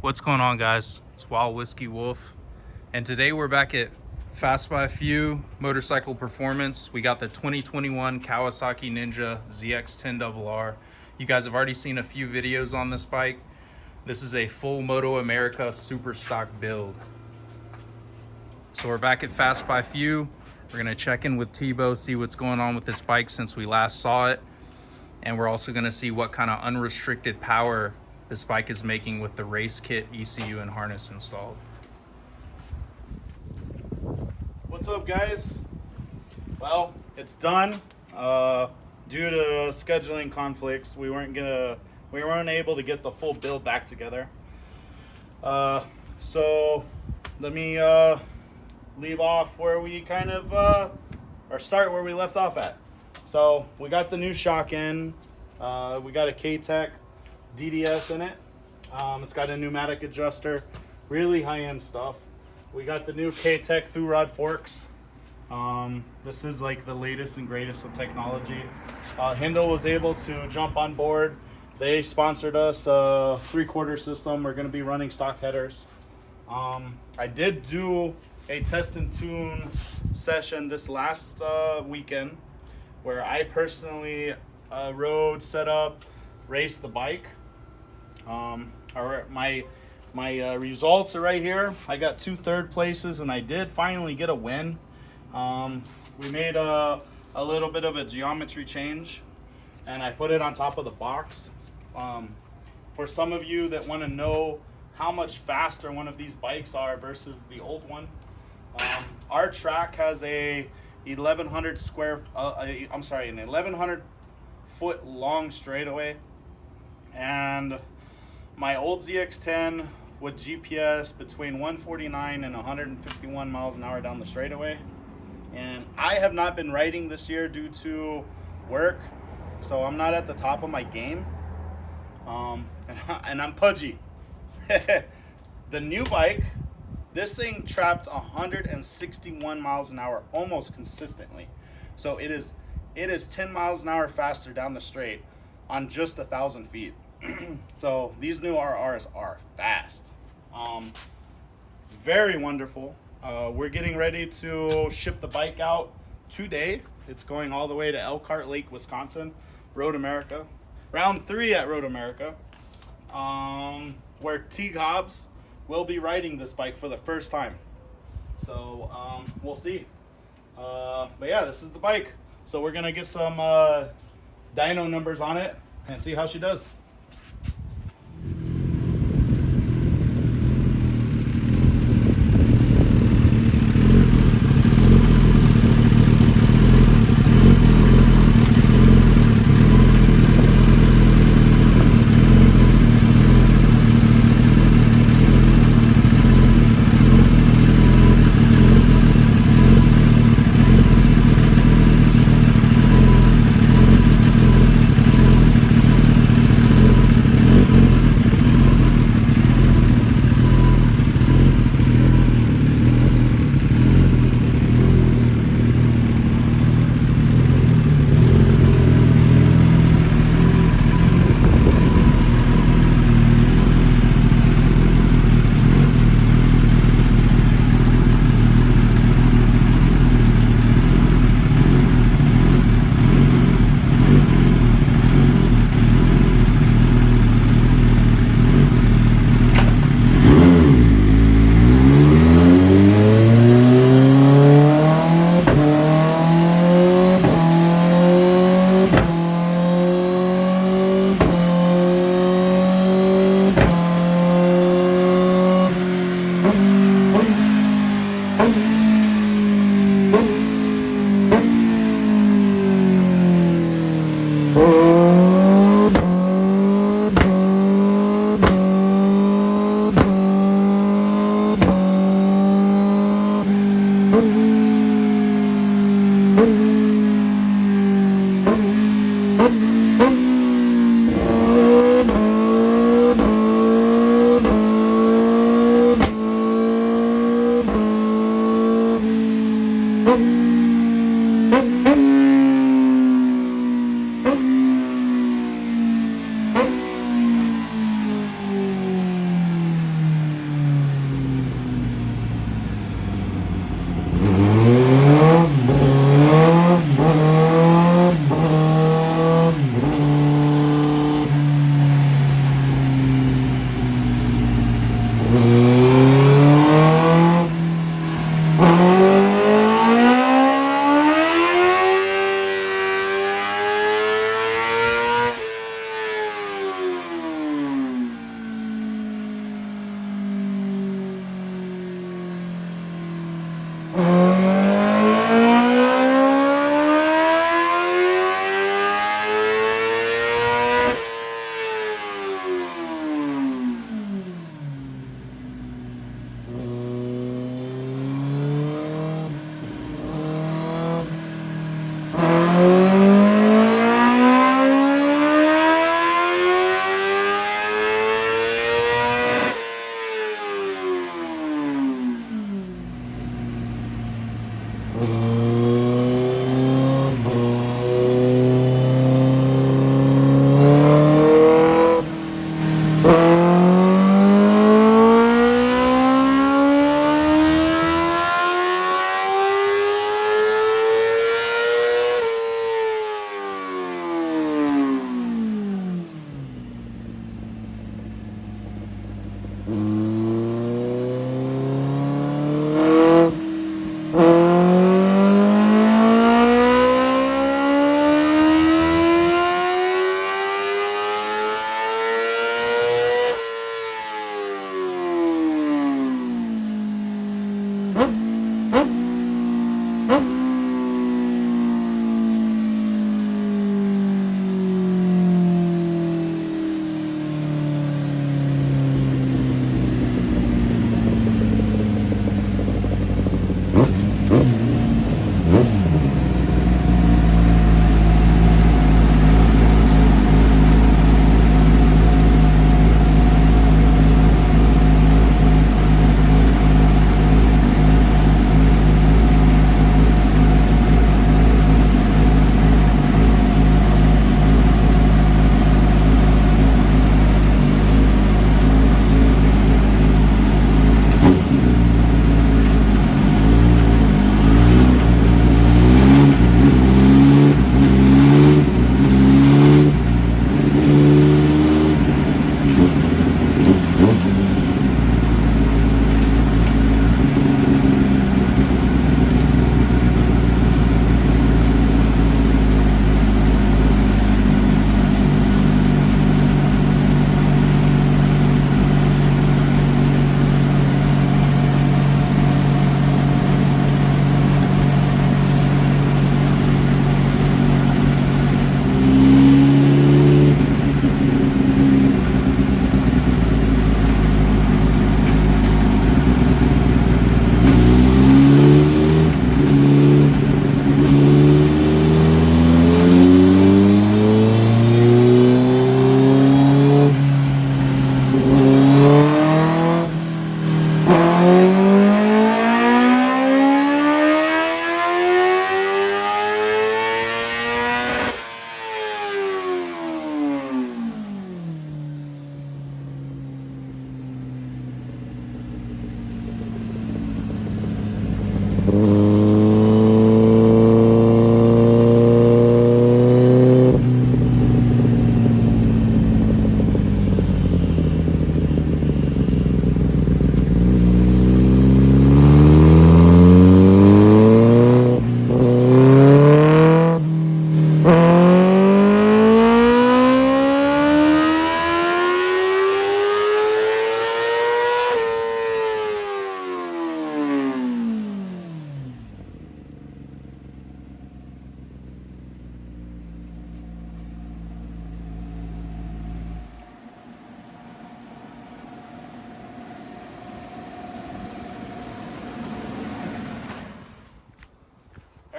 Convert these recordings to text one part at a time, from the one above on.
What's going on, guys? It's Wild Whiskey Wolf, and today we're back at FastByFew Motorcycle Performance. We got the 2021 Kawasaki Ninja ZX10RR. You guys have already seen a few videos on this bike. This is a full MotoAmerica Superstock build. So we're back at FastByFew. We're gonna check in with Tibo, see what's going on with this bike since we last saw it. And we're also gonna see what kind of unrestricted power this bike is making with the race kit, ECU, and harness installed. What's up, guys? Well, it's done. Due to scheduling conflicts, we weren't able to get the full build back together. So let me leave off where we kind of or start where we left off at. So we got the new shock in. We got a K-Tech DDS in it. It's got a pneumatic adjuster, really high-end stuff. We got the new K-Tech through rod forks. This is like the latest and greatest of technology. Hindle was able to jump on board. They sponsored us a 3/4 system. We're going to be running stock headers. I did do a test and tune session this last weekend where I personally rode, set up, raced the bike. My results are right here. I got 2 third places, and I did finally get a win. We made a little bit of a geometry change, and I put it on top of the box. For some of you that want to know how much faster one of these bikes are versus the old one, our track has a 1,100 foot long straightaway, and my old ZX10 would GPS between 149 and 151 miles an hour down the straightaway. And I have not been riding this year due to work, so I'm not at the top of my game. And I'm pudgy. The new bike, this thing trapped 161 miles an hour almost consistently. So it is 10 miles an hour faster down the straight on just 1,000 feet. So these new RRs are fast. Very wonderful. We're getting ready to ship the bike out today. It's going all the way to Elkhart Lake, Wisconsin, RoadAmerica. Round 3 at RoadAmerica, where T. Hobbs will be riding this bike for the first time. So we'll see. But yeah, this is the bike. So we're gonna get some dyno numbers on it and see how she does.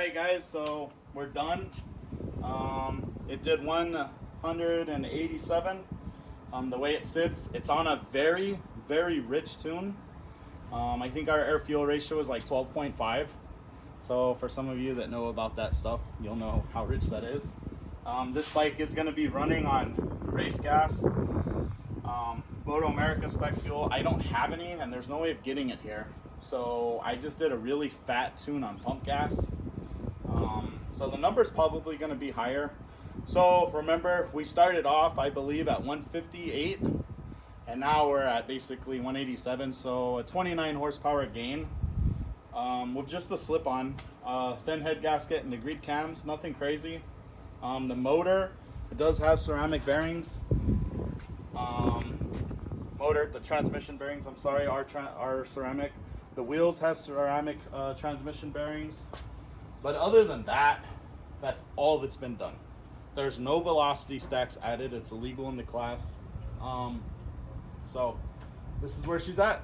Alright guys, so we're done. It did 187. The way it sits, it's on a very, very rich tune. I think our air fuel ratio is like 12.5. So for some of you that know about that stuff, you'll know how rich that is. This bike is going to be running on race gas, MotoAmerica spec fuel. I don't have any, and there's no way of getting it here. So I just did a really fat tune on pump gas. So the number's probably going to be higher. So remember, we started off, I believe, at 158, and now we're at basically 187, so a 29 horsepower gain with just the slip-on, thin head gasket and the greed cams, nothing crazy. The motor, it does have ceramic bearings. The transmission bearings, I'm sorry, are ceramic. The wheels have ceramic transmission bearings. But other than that, that's all that's been done. There's no velocity stacks added. It's illegal in the class. So this is where she's at.